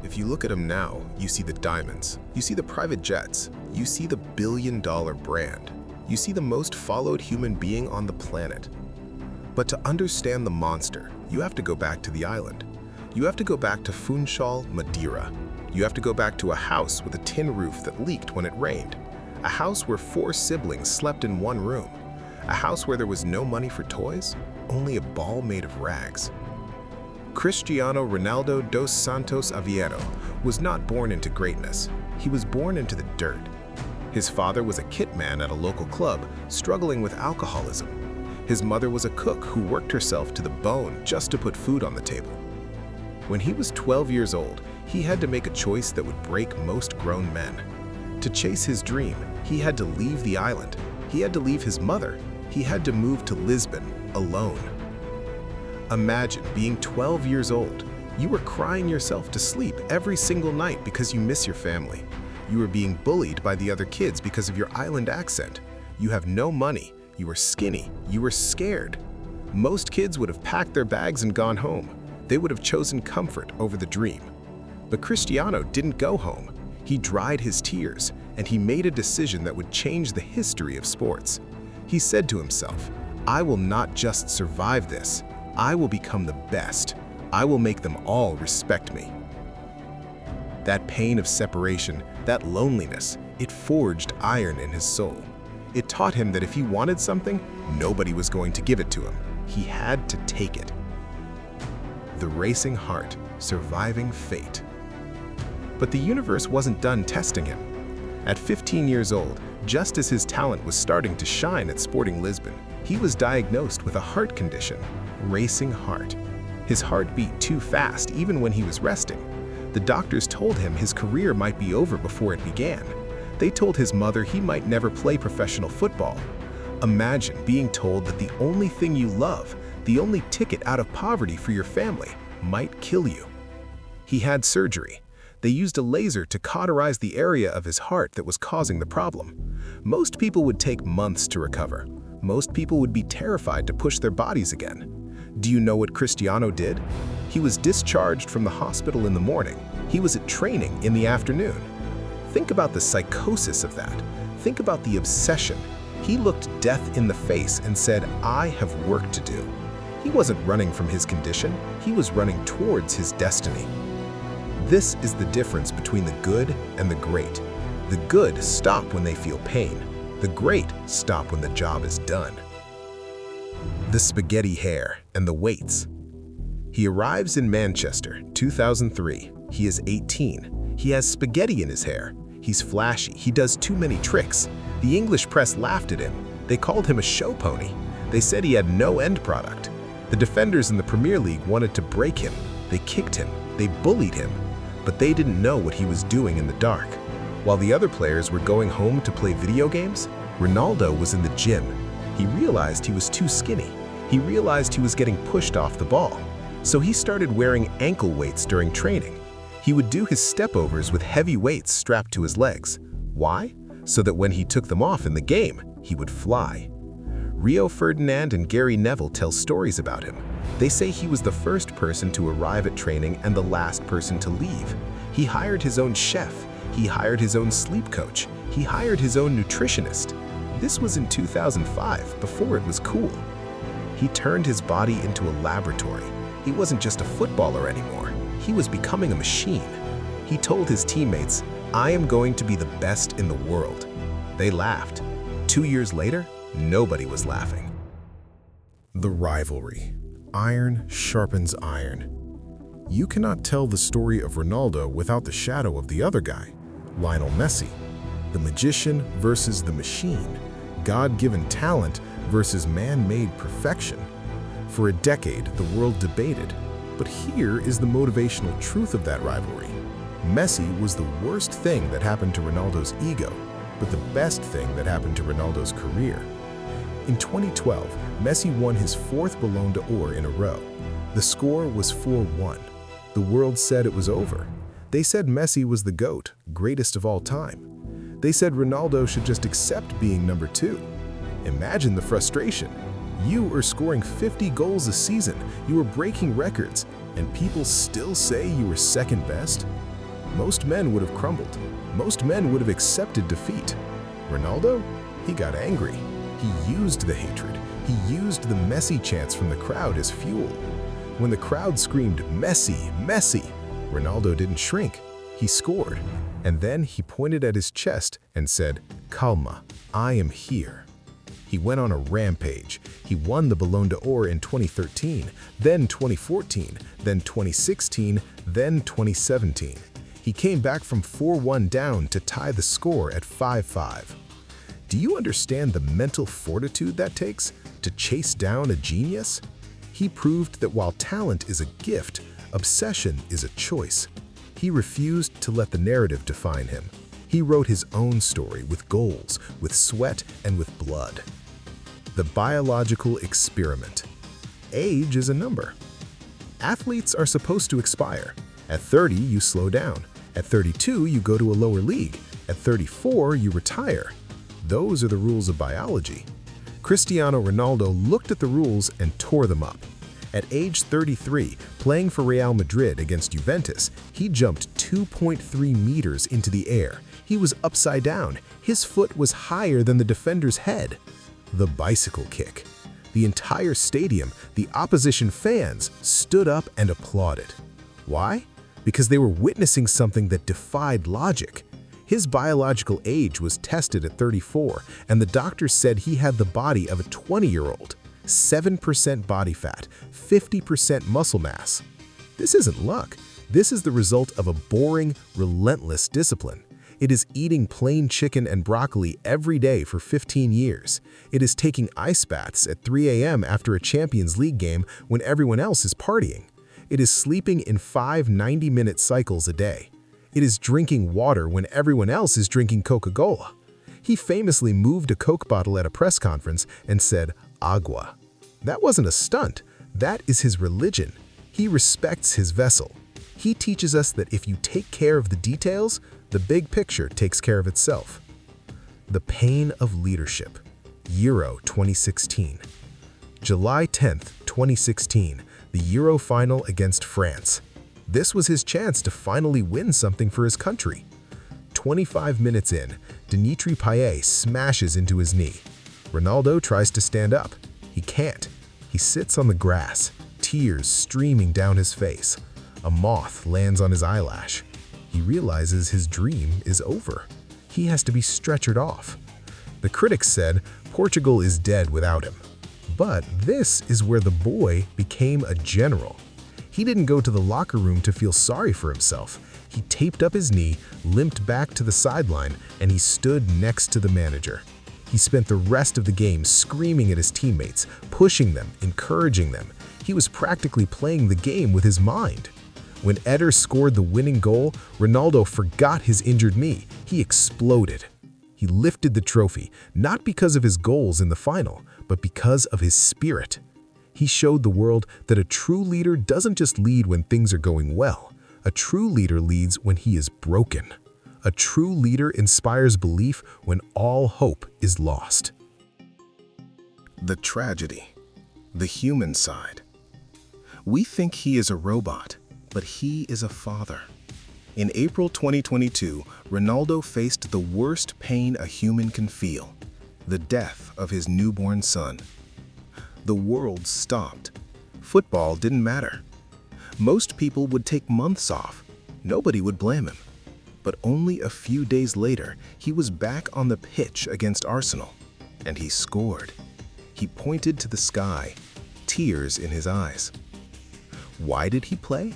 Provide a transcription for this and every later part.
If you look at him now, you see the diamonds, you see the private jets, you see the billion-dollar brand, you see the most followed human being on the planet. But to understand the monster, you have to go back to the island. You have to go back to Funchal, Madeira. You have to go back to a house with a tin roof that leaked when it rained. A house where 4 siblings slept in one room. A house where there was no money for toys, only a ball made of rags. Cristiano Ronaldo dos Santos Aveiro was not born into greatness. He was born into the dirt. His father was a kit man at a local club, struggling with alcoholism. His mother was a cook who worked herself to the bone just to put food on the table. When he was 12 years old, he had to make a choice that would break most grown men. To chase his dream, he had to leave the island. He had to leave his mother. He had to move to Lisbon alone. Imagine being 12 years old. You were crying yourself to sleep every single night because you miss your family. You were being bullied by the other kids because of your island accent. You have no money. You were skinny. You were scared. Most kids would have packed their bags and gone home. They would have chosen comfort over the dream. But Cristiano didn't go home. He dried his tears, and he made a decision that would change the history of sports. He said to himself, "I will not just survive this. I will become the best. I will make them all respect me." That pain of separation, that loneliness, it forged iron in his soul. It taught him that if he wanted something, nobody was going to give it to him. He had to take it. The racing heart, surviving fate. But the universe wasn't done testing him. At 15 years old, just as his talent was starting to shine at Sporting Lisbon, he was diagnosed with a heart condition, racing heart. His heart beat too fast even when he was resting. The doctors told him his career might be over before it began. They told his mother he might never play professional football. Imagine being told that the only thing you love, the only ticket out of poverty for your family, might kill you. He had surgery. They used a laser to cauterize the area of his heart that was causing the problem. Most people would take months to recover. Most people would be terrified to push their bodies again. Do you know what Cristiano did? He was discharged from the hospital in the morning. He was at training in the afternoon. Think about the psychosis of that. Think about the obsession. He looked death in the face and said, "I have work to do." He wasn't running from his condition. He was running towards his destiny. This is the difference between the good and the great. The good stop when they feel pain. The great stop when the job is done. The spaghetti hair and the weights. He arrives in Manchester, 2003. He is 18. He has spaghetti in his hair. He's flashy. He does too many tricks. The English press laughed at him. They called him a show pony. They said he had no end product. The defenders in the Premier League wanted to break him. They kicked him. They bullied him. But they didn't know what he was doing in the dark. While the other players were going home to play video games, Ronaldo was in the gym. He realized he was too skinny. He realized he was getting pushed off the ball. So he started wearing ankle weights during training. He would do his stepovers with heavy weights strapped to his legs. Why? So that when he took them off in the game, he would fly. Rio Ferdinand and Gary Neville tell stories about him. They say he was the first person to arrive at training and the last person to leave. He hired his own chef. He hired his own sleep coach. He hired his own nutritionist. This was in 2005, before it was cool. He turned his body into a laboratory. He wasn't just a footballer anymore. He was becoming a machine. He told his teammates, "I am going to be the best in the world." They laughed. 2 years later, nobody was laughing. The rivalry. Iron sharpens iron. You cannot tell the story of Ronaldo without the shadow of the other guy, Lionel Messi. The magician versus the machine. God-given talent versus man-made perfection. For a decade, the world debated, but here is the motivational truth of that rivalry. Messi was the worst thing that happened to Ronaldo's ego, but the best thing that happened to Ronaldo's career. In 2012, Messi won his 4th Ballon d'Or in a row. The score was 4-1. The world said it was over. They said Messi was the GOAT, greatest of all time. They said Ronaldo should just accept being number 2. Imagine the frustration. You are scoring 50 goals a season, you are breaking records, and people still say you were second best? Most men would have crumbled. Most men would have accepted defeat. Ronaldo? He got angry. He used the hatred. He used the Messi chants from the crowd as fuel. When the crowd screamed, "Messi, Messi," Ronaldo didn't shrink. He scored. And then he pointed at his chest and said, "Calma, I am here." He went on a rampage. He won the Ballon d'Or in 2013, then 2014, then 2016, then 2017. He came back from 4-1 down to tie the score at 5-5. Do you understand the mental fortitude that takes to chase down a genius? He proved that while talent is a gift, obsession is a choice. He refused to let the narrative define him. He wrote his own story with goals, with sweat, and with blood. The biological experiment. Age is a number. Athletes are supposed to expire. At 30, you slow down. At 32, you go to a lower league. At 34, you retire. Those are the rules of biology. Cristiano Ronaldo looked at the rules and tore them up. At age 33, playing for Real Madrid against Juventus, he jumped 2.3 meters into the air. He was upside down. His foot was higher than the defender's head. The bicycle kick. The entire stadium, the opposition fans, stood up and applauded. Why? Because they were witnessing something that defied logic. His biological age was tested at 34, and the doctor said he had the body of a 20-year-old. 7% body fat, 50% muscle mass. This isn't luck. This is the result of a boring, relentless discipline. It is eating plain chicken and broccoli every day for 15 years. It is taking ice baths at 3 a.m. after a Champions League game when everyone else is partying. It is sleeping in 5 90-minute cycles a day. It is drinking water when everyone else is drinking Coca-Cola. He famously moved a Coke bottle at a press conference and said, "Agua." That wasn't a stunt. That is his religion. He respects his vessel. He teaches us that if you take care of the details, the big picture takes care of itself. The pain of leadership. Euro 2016. July 10th, 2016, the Euro final against France. This was his chance to finally win something for his country. 25 minutes in, Dimitri Payet smashes into his knee. Ronaldo tries to stand up. He can't. He sits on the grass, tears streaming down his face. A moth lands on his eyelash. He realizes his dream is over. He has to be stretchered off. The critics said Portugal is dead without him. But this is where the boy became a general. He didn't go to the locker room to feel sorry for himself. He taped up his knee, limped back to the sideline, and he stood next to the manager. He spent the rest of the game screaming at his teammates, pushing them, encouraging them. He was practically playing the game with his mind. When Eder scored the winning goal, Ronaldo forgot his injured knee. He exploded. He lifted the trophy, not because of his goals in the final, but because of his spirit. He showed the world that a true leader doesn't just lead when things are going well. A true leader leads when he is broken. A true leader inspires belief when all hope is lost. The tragedy. The human side. We think he is a robot, but he is a father. In April 2022, Ronaldo faced the worst pain a human can feel, the death of his newborn son. The world stopped. Football didn't matter. Most people would take months off. Nobody would blame him. But only a few days later, he was back on the pitch against Arsenal, and he scored. He pointed to the sky, tears in his eyes. Why did he play?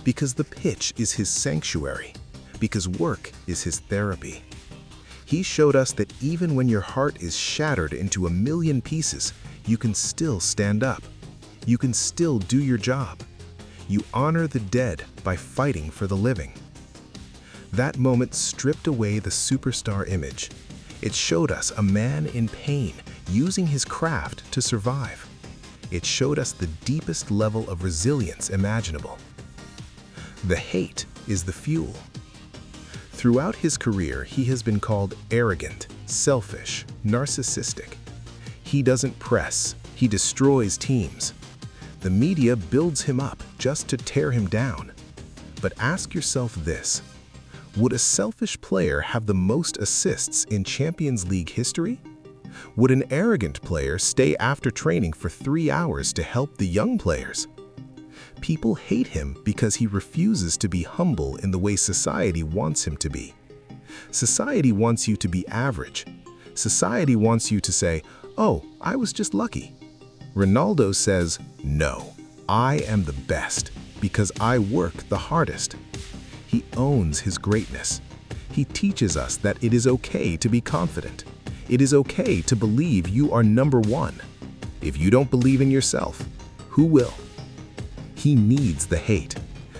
Because the pitch is his sanctuary, because work is his therapy. He showed us that even when your heart is shattered into a million pieces, you can still stand up. You can still do your job. You honor the dead by fighting for the living. That moment stripped away the superstar image. It showed us a man in pain, using his craft to survive. It showed us the deepest level of resilience imaginable. The hate is the fuel. Throughout his career, he has been called arrogant, selfish, narcissistic. He doesn't press, he destroys teams. The media builds him up just to tear him down. But ask yourself this, Would a selfish player have the most assists in Champions League history? Would an arrogant player stay after training for 3 hours to help the young players? People hate him because he refuses to be humble in the way society wants him to be. Society wants you to be average. Society wants you to say, "Oh, I was just lucky." Ronaldo says, "No, I am the best because I work the hardest." He owns his greatness. He teaches us that it is okay to be confident. It is okay to believe you are number one. If you don't believe in yourself, who will? He needs the hate.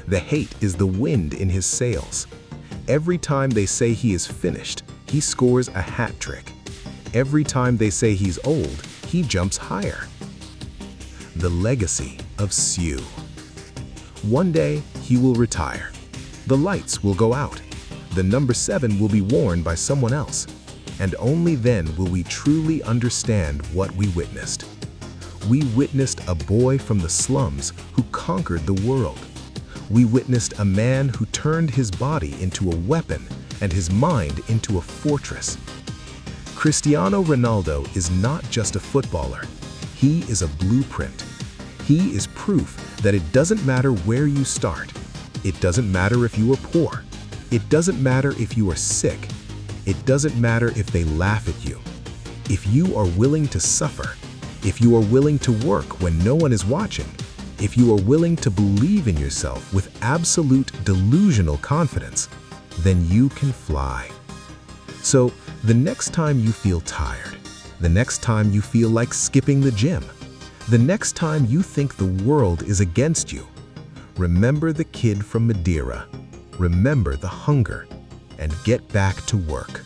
The hate is the wind in his sails. Every time they say he is finished, he scores a hat trick. Every time they say he's old, he jumps higher. The legacy of Sue. One day, he will retire. The lights will go out. The number 7 will be worn by someone else. And only then will we truly understand what we witnessed. We witnessed a boy from the slums who conquered the world. We witnessed a man who turned his body into a weapon and his mind into a fortress. Cristiano Ronaldo is not just a footballer. He is a blueprint. He is proof that it doesn't matter where you start. It doesn't matter if you are poor. It doesn't matter if you are sick. It doesn't matter if they laugh at you. If you are willing to suffer, if you are willing to work when no one is watching, if you are willing to believe in yourself with absolute delusional confidence, then you can fly. So, the next time you feel tired, the next time you feel like skipping the gym, the next time you think the world is against you, remember the kid from Madeira, remember the hunger, and get back to work.